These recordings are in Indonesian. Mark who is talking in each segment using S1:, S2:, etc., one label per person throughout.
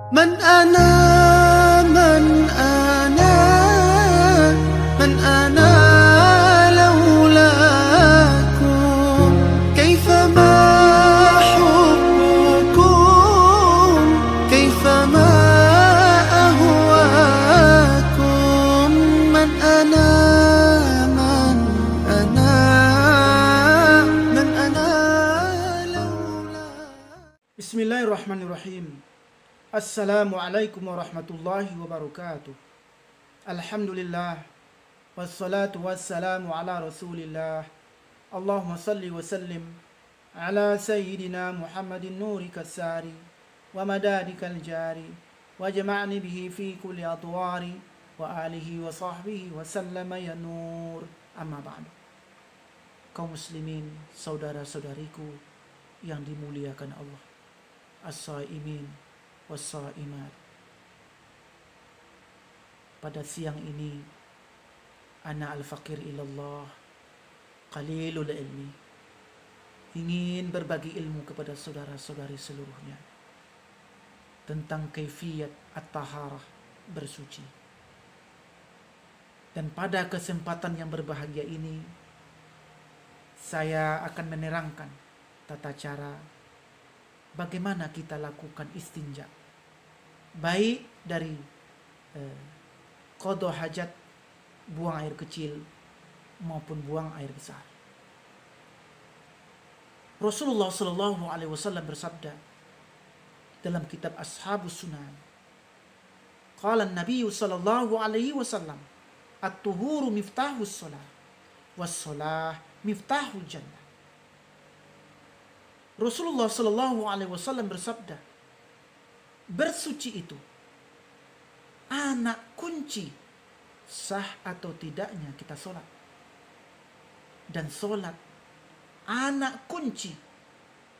S1: من أنا من أنا من أنا لولاكم كيفما حبكم كيفما أهواكم من أنا من أنا من أنا لولاكم. بسم الله الرحمن الرحيم. Assalamualaikum warahmatullahi wabarakatuh. Alhamdulillah. Wassalatu wassalamu ala rasulillah. Allahumma salli wa sallim ala sayyidina Muhammadin nuri kassari wa madadikal jari wa jama'ni bihi fi kulli atwari wa alihi wa sahbihi wa sallama ya nur. Amma ba'du. Kaum muslimin, saudara-saudariku yang dimuliakan Allah, as-saimin wassaimat. Pada siang ini ana al-faqir ilallah qalilul ilmi, ingin berbagi ilmu kepada saudara-saudari seluruhnya tentang kaifiyat at-taharah, bersuci. Dan pada kesempatan yang berbahagia ini saya akan menerangkan tata cara bagaimana kita lakukan istinja, baik dari qada hajat, buang air kecil maupun buang air besar. Rasulullah Shallallahu Alaihi Wasallam bersabda dalam kitab Ashabus Sunan, qala Nabi Shallallahu Alaihi Wasallam, at-tuhuru miftahus shalah, was-shalah miftahul jannah. Rasulullah Shallallahu Alaihi Wasallam bersabda, bersuci itu anak kunci sah atau tidaknya kita sholat, dan sholat anak kunci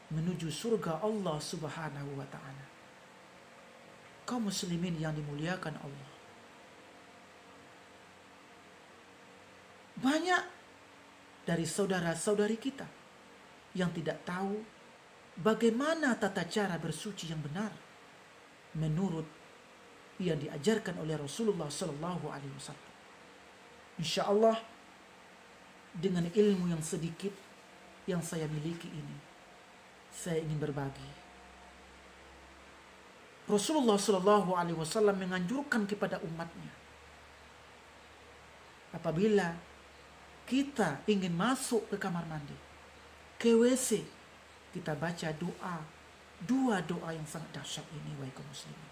S1: menuju surga Allah Subhanahu wa Ta'ala. Kaum muslimin yang dimuliakan Allah, banyak dari saudara-saudari kita yang tidak tahu bagaimana tata cara bersuci yang benar menurut yang diajarkan oleh Rasulullah Sallallahu Alaihi Wasallam. Insya Allah dengan ilmu yang sedikit yang saya miliki ini, saya ingin berbagi. Rasulullah Sallallahu Alaihi Wasallam menganjurkan kepada umatnya, apabila kita ingin masuk ke kamar mandi, ke WC, kita baca dua doa yang sangat dahsyat ini, wahai kaum muslimin.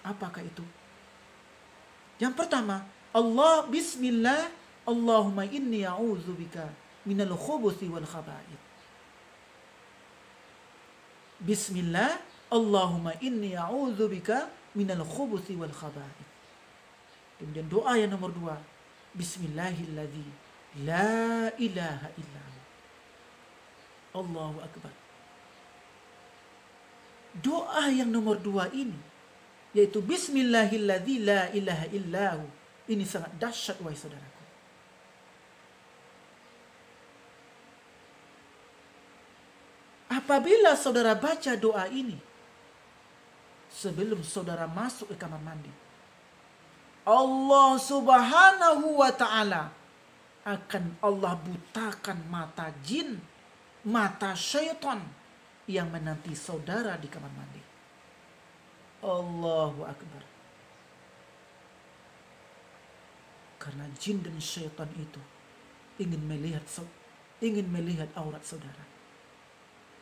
S1: Apakah itu? Yang pertama, Allah bismillah, Allahumma inni a'udzubika minal khubuthi wal khaba'ith. Bismillah, Allahumma inni a'udzubika minal khubuthi wal khaba'ith. Kemudian doa yang nomor dua, Bismillahilladzi la ilaha illahu. Allahu Akbar. Doa yang nomor dua ini, yaitu Bismillahilladzi la ilaha illahu, ini sangat dahsyat wahai saudaraku. Apabila saudara baca doa ini sebelum saudara masuk ke kamar mandi, Allah Subhanahu wa Ta'ala akan Allah butakan mata jin, mata syaitan yang menanti saudara di kamar mandi. Allahu Akbar. Karena jin dan syaitan itu ingin melihat aurat saudara,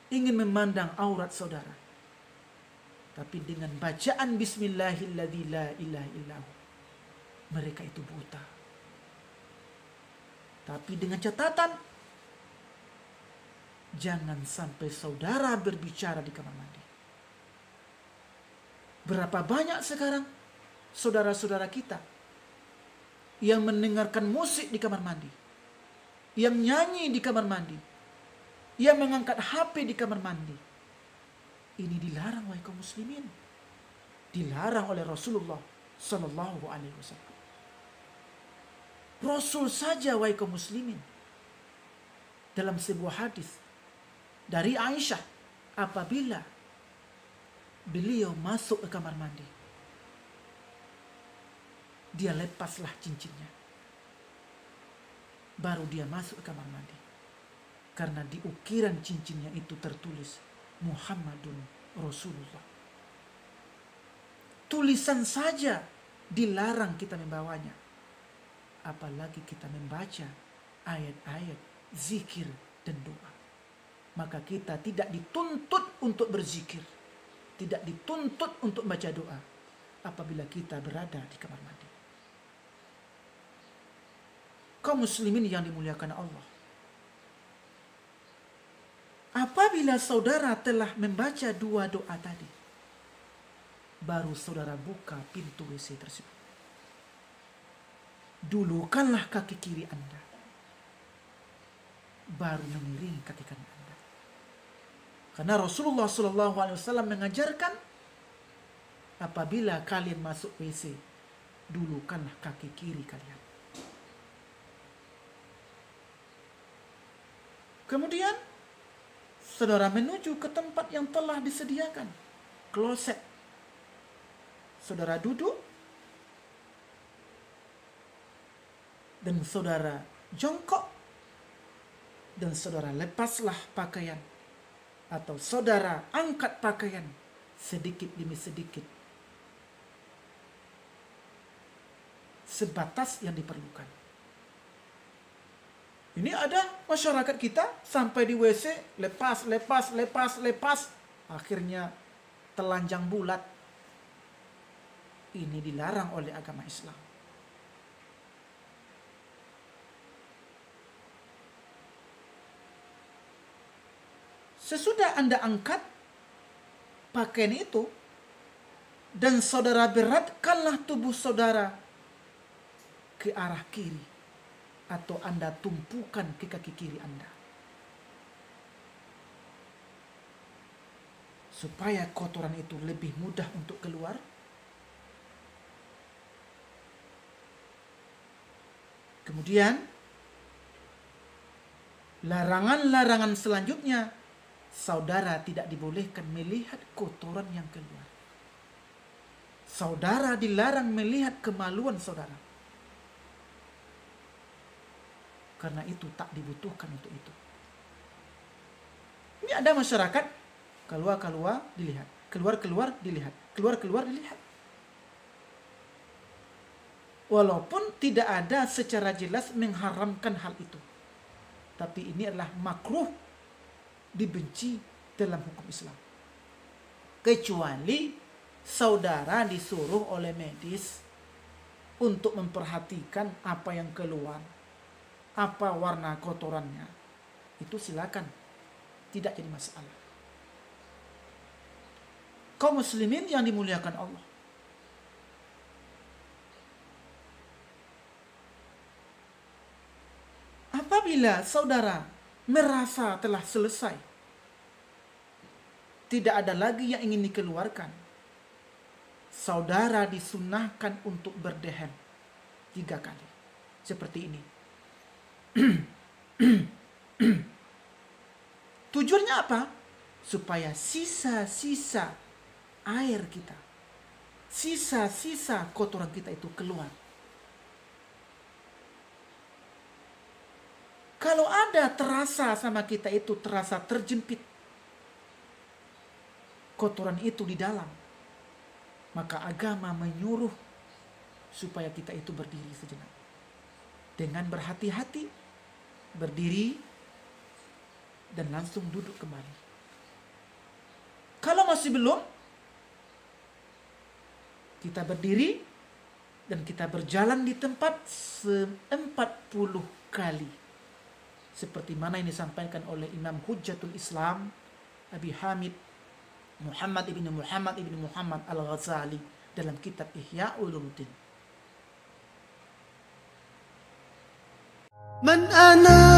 S1: ingin memandang aurat saudara. Tapi dengan bacaan Bismillahilladzi la ilaha illahu, mereka itu buta. Tapi dengan catatan, jangan sampai saudara berbicara di kamar mandi. Berapa banyak sekarang saudara-saudara kita yang mendengarkan musik di kamar mandi, yang nyanyi di kamar mandi, yang mengangkat HP di kamar mandi. Ini dilarang wahai kaum muslimin. Dilarang oleh Rasulullah Sallallahu Alaihi Wasallam. Rasul saja wahai kaum muslimin, dalam sebuah hadis dari Aisyah, apabila beliau masuk ke kamar mandi. Dia lepaslah cincinnya. Baru dia masuk ke kamar mandi. Karena di ukiran cincinnya itu tertulis Muhammadun Rasulullah. Tulisan saja dilarang kita membawanya. Apalagi kita membaca ayat-ayat zikir dan doa. Maka kita tidak dituntut untuk berzikir. Tidak dituntut untuk baca doa. Apabila kita berada di kamar mandi. Kaum muslimin yang dimuliakan Allah. Apabila saudara telah membaca dua doa tadi, baru saudara buka pintu WC tersebut. Dulukanlah kaki kiri Anda, baru mengiringi kaki kanan Anda. Karena Rasulullah SAW mengajarkan, apabila kalian masuk WC, dulukanlah kaki kiri kalian. Kemudian saudara menuju ke tempat yang telah disediakan, kloset. Saudara duduk dan saudara jongkok dan saudara lepaslah pakaian atau saudara angkat pakaian sedikit demi sedikit sebatas yang diperlukan. Ini ada masyarakat kita sampai di WC lepas, akhirnya telanjang bulat. Ini dilarang oleh agama Islam. Sesudah Anda angkat pakaian itu dan saudara beratkanlah tubuh saudara ke arah kiri. Atau Anda tumpukan ke kaki kiri Anda. Supaya kotoran itu lebih mudah untuk keluar. Kemudian, larangan-larangan selanjutnya, saudara tidak dibolehkan melihat kotoran yang keluar. Saudara dilarang melihat kemaluan saudara. Karena itu tak dibutuhkan untuk itu. Ini ada masyarakat keluar dilihat, keluar dilihat, keluar dilihat. Walaupun tidak ada secara jelas mengharamkan hal itu. Tapi ini adalah makruh, dibenci dalam hukum Islam. Kecuali saudara disuruh oleh medis untuk memperhatikan apa yang keluar. Apa warna kotorannya, itu silakan, tidak jadi masalah. Kaum muslimin yang dimuliakan Allah, apabila saudara merasa telah selesai, tidak ada lagi yang ingin dikeluarkan, saudara disunahkan untuk berdehem 3 kali, seperti ini. Tujuannya apa? Supaya sisa-sisa air kita, sisa-sisa kotoran kita itu keluar. Kalau ada terasa sama kita itu terasa terjepit kotoran itu di dalam, maka agama menyuruh supaya kita itu berdiri sejenak. Dengan berhati-hati berdiri dan langsung duduk kembali. Kalau masih belum, kita berdiri dan kita berjalan di tempat 40 kali. Seperti mana yang disampaikan oleh Imam Hujjatul Islam Abi Hamid Muhammad ibn Muhammad Al-Ghazali dalam kitab Ihya Ulumuddin.
S2: من أنا